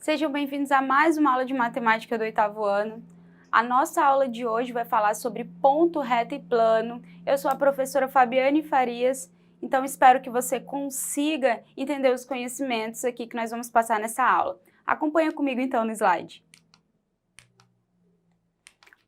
Sejam bem-vindos a mais uma aula de matemática do 8º ano. A nossa aula de hoje vai falar sobre ponto, reta e plano. Eu sou a professora Fabiane Farias, então espero que você consiga entender os conhecimentos aqui que nós vamos passar nessa aula. Acompanha comigo então no slide.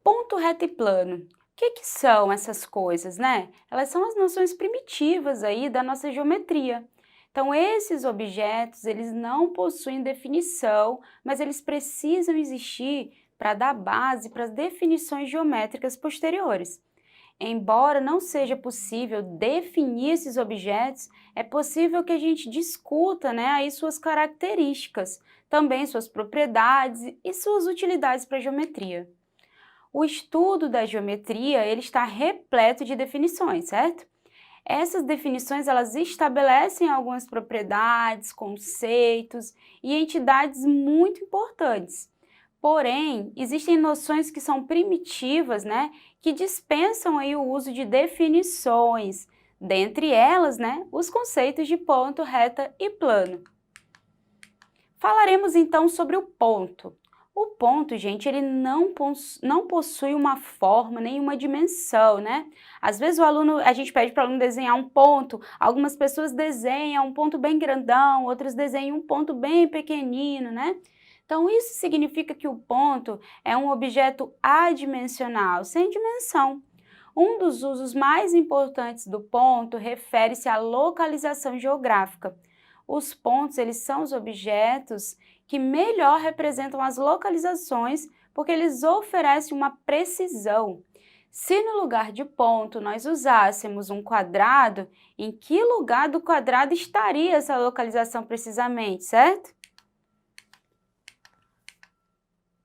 Ponto, reta e plano. O que são essas coisas, né? Elas são as noções primitivas aí da nossa geometria. Então, esses objetos, eles não possuem definição, mas eles precisam existir para dar base para as definições geométricas posteriores. Embora não seja possível definir esses objetos, é possível que a gente discuta, aí suas características, também suas propriedades e suas utilidades para a geometria. O estudo da geometria, ele está repleto de definições, certo? Essas definições, elas estabelecem algumas propriedades, conceitos e entidades muito importantes. Porém, existem noções que são primitivas, que dispensam aí o uso de definições, dentre elas, os conceitos de ponto, reta e plano. Falaremos então sobre o ponto. O ponto, gente, ele não possui uma forma, nem uma dimensão, Às vezes a gente pede para o aluno desenhar um ponto, algumas pessoas desenham um ponto bem grandão, outras desenham um ponto bem pequenino, Então, isso significa que o ponto é um objeto adimensional, sem dimensão. Um dos usos mais importantes do ponto refere-se à localização geográfica. Os pontos, eles são os objetos que melhor representam as localizações, porque eles oferecem uma precisão. Se no lugar de ponto nós usássemos um quadrado, em que lugar do quadrado estaria essa localização precisamente, certo?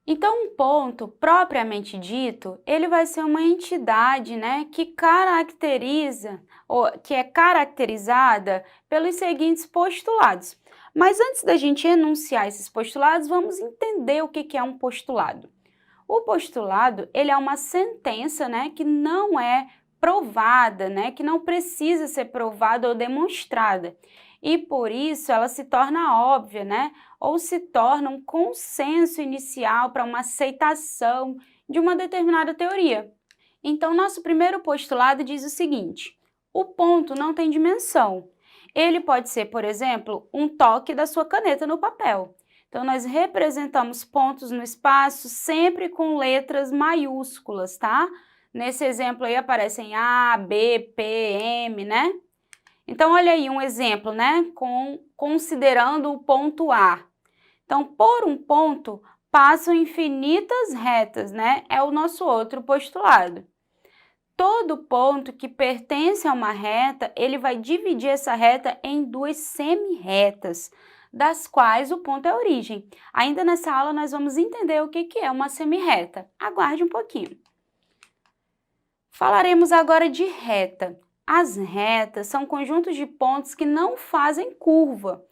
Então, um ponto, propriamente dito, ele vai ser uma entidade, que caracteriza, ou que é caracterizada pelos seguintes postulados. Mas antes da gente enunciar esses postulados, vamos entender o que é um postulado. O postulado, ele é uma sentença, que não é provada, que não precisa ser provada ou demonstrada. E por isso ela se torna óbvia, ou se torna um consenso inicial para uma aceitação de uma determinada teoria. Então, nosso primeiro postulado diz o seguinte: o ponto não tem dimensão. Ele pode ser, por exemplo, um toque da sua caneta no papel. Então, nós representamos pontos no espaço sempre com letras maiúsculas, tá? Nesse exemplo aí aparecem A, B, P, M, Então, olha aí um exemplo, considerando o ponto A. Então, por um ponto, passam infinitas retas, É o nosso outro postulado. Todo ponto que pertence a uma reta, ele vai dividir essa reta em duas semi-retas, das quais o ponto é a origem. Ainda nessa aula nós vamos entender o que é uma semi-reta. Aguarde um pouquinho. Falaremos agora de reta. As retas são conjuntos de pontos que não fazem curva.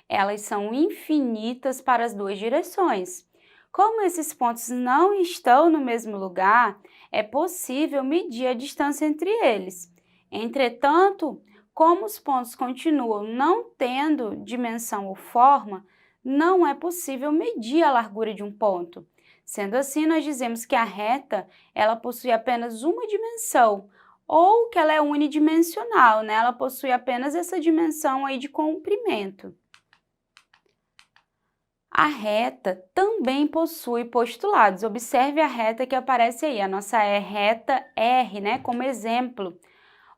Elas são infinitas para as duas direções. Como esses pontos não estão no mesmo lugar, é possível medir a distância entre eles. Entretanto, como os pontos continuam não tendo dimensão ou forma, não é possível medir a largura de um ponto. Sendo assim, nós dizemos que a reta ela possui apenas uma dimensão, ou que ela é unidimensional, Ela possui apenas essa dimensão aí de comprimento. A reta também possui postulados. Observe a reta que aparece aí, a nossa reta R, como exemplo.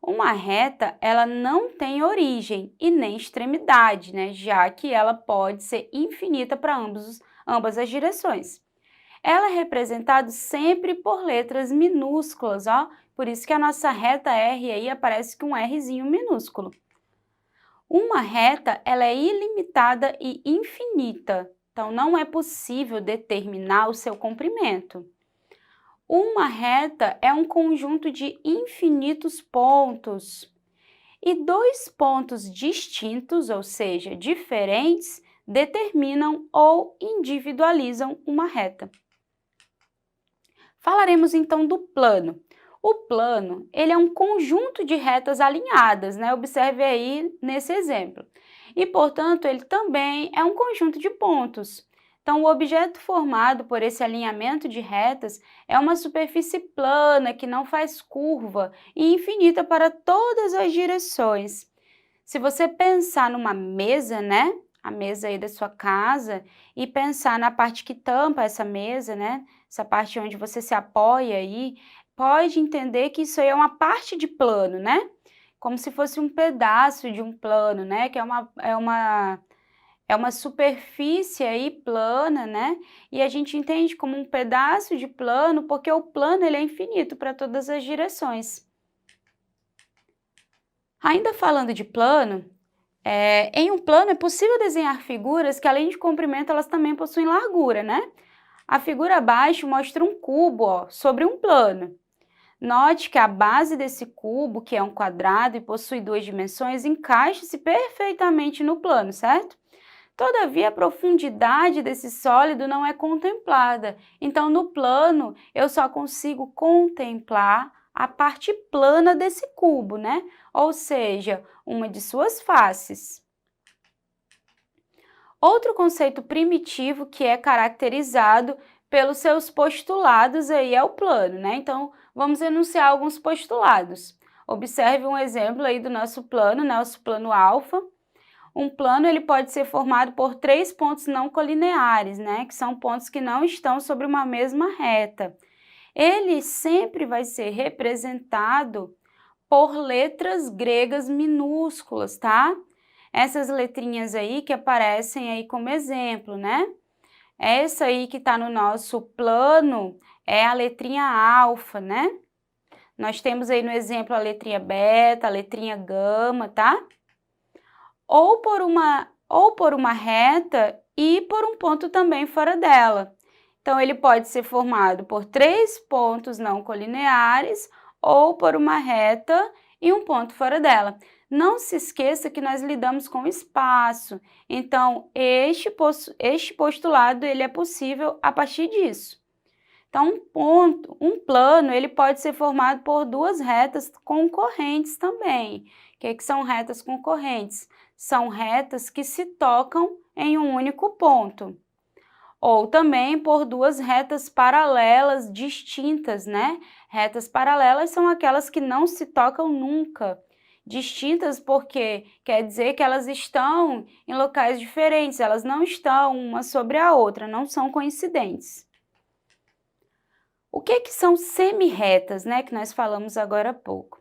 Uma reta, ela não tem origem e nem extremidade, já que ela pode ser infinita para ambas as direções. Ela é representada sempre por letras minúsculas, por isso que a nossa reta R aí aparece com um Rzinho minúsculo. Uma reta, ela é ilimitada e infinita. Então, não é possível determinar o seu comprimento. Uma reta é um conjunto de infinitos pontos. E dois pontos distintos, ou seja, diferentes, determinam ou individualizam uma reta. Falaremos então do plano. O plano, ele é um conjunto de retas alinhadas, Observe aí nesse exemplo. E, portanto, ele também é um conjunto de pontos. Então, o objeto formado por esse alinhamento de retas é uma superfície plana que não faz curva e infinita para todas as direções. Se você pensar numa mesa, né? A mesa aí da sua casa, e pensar na parte que tampa essa mesa, né? Essa parte onde você se apoia aí, pode entender que isso aí é uma parte de plano, né? Como se fosse um pedaço de um plano, né? Que é uma superfície aí plana, né? E a gente entende como um pedaço de plano, porque o plano ele é infinito para todas as direções. Ainda falando de plano, em um plano é possível desenhar figuras que, além de comprimento, elas também possuem largura, né? A figura abaixo mostra um cubo, ó, sobre um plano. Note que a base desse cubo, que é um quadrado e possui duas dimensões, encaixa-se perfeitamente no plano, certo? Todavia, a profundidade desse sólido não é contemplada. Então, no plano, eu só consigo contemplar a parte plana desse cubo, né? Ou seja, uma de suas faces. Outro conceito primitivo que é caracterizado pelos seus postulados aí é o plano, né? Então, vamos enunciar alguns postulados. Observe um exemplo aí do nosso plano, né? Nosso plano alfa. Um plano ele pode ser formado por 3 pontos não colineares, né? Que são pontos que não estão sobre uma mesma reta. Ele sempre vai ser representado por letras gregas minúsculas, tá? Essas letrinhas aí que aparecem aí como exemplo, né? Essa aí que está no nosso plano é a letrinha alfa, né? Nós temos aí no exemplo a letrinha beta, a letrinha gama, tá? Ou por uma reta e por um ponto também fora dela. Então, ele pode ser formado por 3 pontos não colineares ou por uma reta e um ponto fora dela. Não se esqueça que nós lidamos com espaço, então este postulado ele é possível a partir disso. Então, um plano, ele pode ser formado por duas retas concorrentes também. O que são retas concorrentes? São retas que se tocam em um único ponto. Ou também por duas retas paralelas distintas, né? Retas paralelas são aquelas que não se tocam nunca. Distintas porque quer dizer que elas estão em locais diferentes, elas não estão uma sobre a outra, não são coincidentes. O que são semirretas, né, que nós falamos agora há pouco?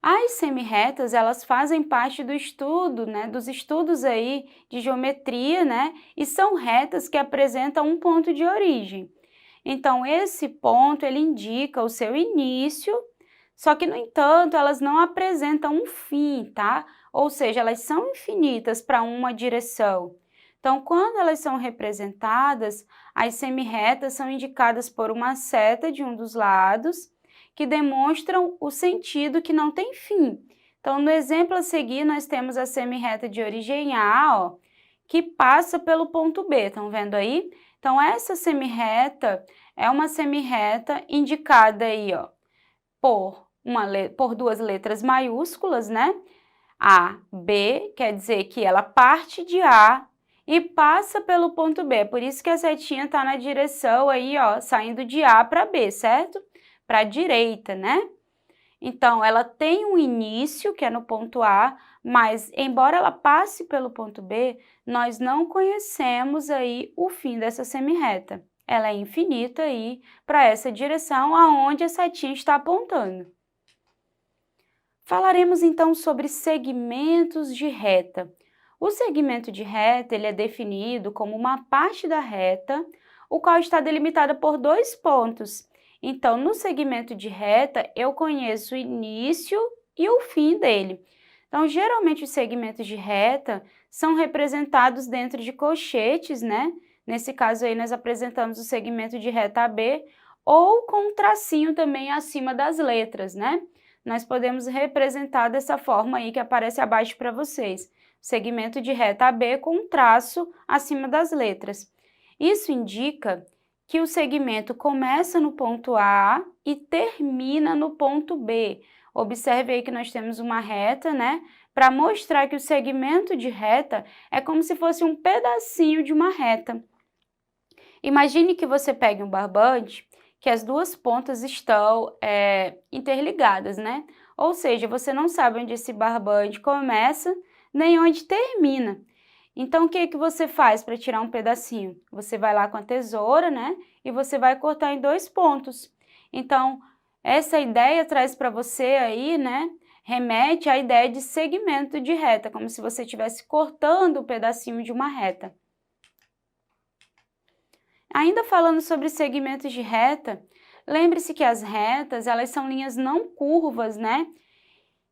As semirretas, elas fazem parte do estudo, né, dos estudos aí de geometria, né, e são retas que apresentam um ponto de origem. Então, esse ponto, ele indica o seu início, só que, no entanto, elas não apresentam um fim, tá? Ou seja, elas são infinitas para uma direção. Então, quando elas são representadas, as semirretas são indicadas por uma seta de um dos lados, que demonstram o sentido que não tem fim. Então, no exemplo a seguir, nós temos a semirreta de origem A, ó, que passa pelo ponto B, estão vendo aí? Então, essa semirreta é uma semirreta indicada aí, ó, por duas letras maiúsculas, né? A, B, quer dizer que ela parte de A e passa pelo ponto B. Por isso que a setinha está na direção aí, ó, saindo de A para B, certo? Para a direita, né? Então, ela tem um início, que é no ponto A, mas embora ela passe pelo ponto B, nós não conhecemos aí o fim dessa semirreta. Ela é infinita aí para essa direção aonde a setinha está apontando. Falaremos então sobre segmentos de reta. O segmento de reta ele é definido como uma parte da reta, o qual está delimitada por 2 pontos. Então, no segmento de reta, eu conheço o início e o fim dele. Então, geralmente os segmentos de reta são representados dentro de colchetes, né? Nesse caso aí, nós apresentamos o segmento de reta AB, ou com um tracinho também acima das letras, né? Nós podemos representar dessa forma aí que aparece abaixo para vocês. Segmento de reta AB com um traço acima das letras. Isso indica que o segmento começa no ponto A e termina no ponto B. Observe aí que nós temos uma reta, né? Para mostrar que o segmento de reta é como se fosse um pedacinho de uma reta. Imagine que você pegue um barbante que as duas pontas estão interligadas, né? Ou seja, você não sabe onde esse barbante começa nem onde termina. Então, o que que você faz para tirar um pedacinho? Você vai lá com a tesoura, né? E você vai cortar em 2 pontos. Então, essa ideia traz para você aí, né? Remete à ideia de segmento de reta, como se você estivesse cortando um pedacinho de uma reta. Ainda falando sobre segmentos de reta, lembre-se que as retas, elas são linhas não curvas, né?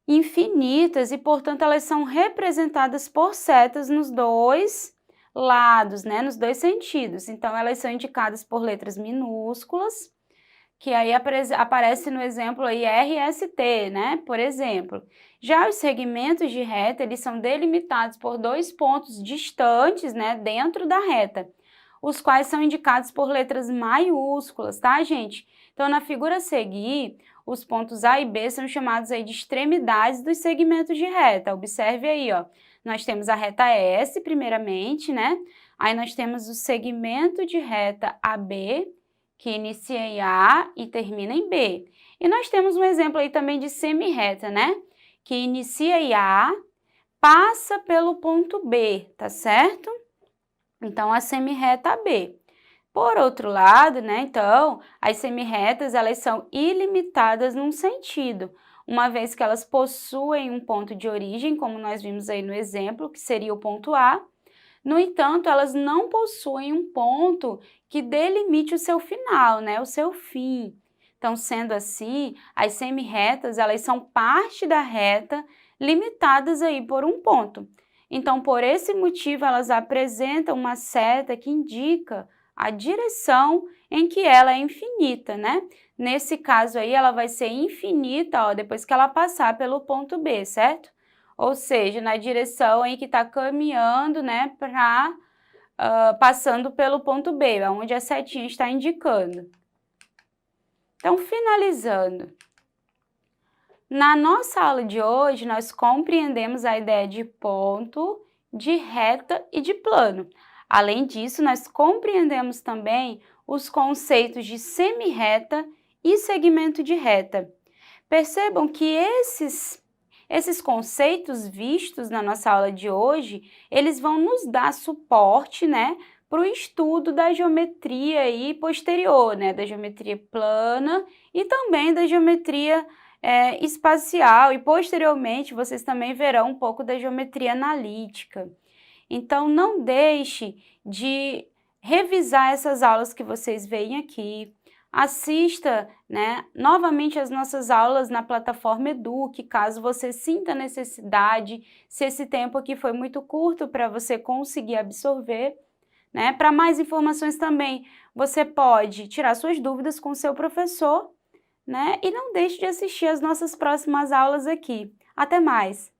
Infinitas e, portanto, elas são representadas por setas nos dois lados, né? Nos dois sentidos. Então, elas são indicadas por letras minúsculas, que aí aparece no exemplo aí RST, né? Por exemplo. Já os segmentos de reta, eles são delimitados por 2 pontos distantes, né? Dentro da reta, os quais são indicados por letras maiúsculas, tá, gente? Então, na figura a seguir, os pontos A e B são chamados aí de extremidades dos segmentos de reta. Observe aí, ó. Nós temos a reta S, primeiramente, né? Aí nós temos o segmento de reta AB, que inicia em A e termina em B. E nós temos um exemplo aí também de semirreta, né? Que inicia em A, passa pelo ponto B, tá certo? Então, a semirreta AB. Por outro lado, né, então, as semirretas, elas são ilimitadas num sentido, uma vez que elas possuem um ponto de origem, como nós vimos aí no exemplo, que seria o ponto A. No entanto, elas não possuem um ponto que delimite o seu final, né, o seu fim. Então, sendo assim, as semirretas, elas são parte da reta, limitadas aí por um ponto. Então, por esse motivo, elas apresentam uma seta que indica a direção em que ela é infinita, né? Nesse caso aí, ela vai ser infinita, ó, depois que ela passar pelo ponto B, certo? Ou seja, na direção em que está caminhando, né, passando pelo ponto B, onde a setinha está indicando. Então, finalizando. Na nossa aula de hoje, nós compreendemos a ideia de ponto, de reta e de plano. Além disso, nós compreendemos também os conceitos de semirreta e segmento de reta. Percebam que esses conceitos vistos na nossa aula de hoje, eles vão nos dar suporte, né, para o estudo da geometria aí posterior, né, da geometria plana e também da geometria espacial, e posteriormente vocês também verão um pouco da geometria analítica. Então, não deixe de revisar essas aulas que vocês veem aqui. Assista, né, novamente as nossas aulas na plataforma Eduque, caso você sinta necessidade, se esse tempo aqui foi muito curto para você conseguir absorver, né? Para mais informações também, você pode tirar suas dúvidas com o seu professor, né? E não deixe de assistir as nossas próximas aulas aqui. Até mais!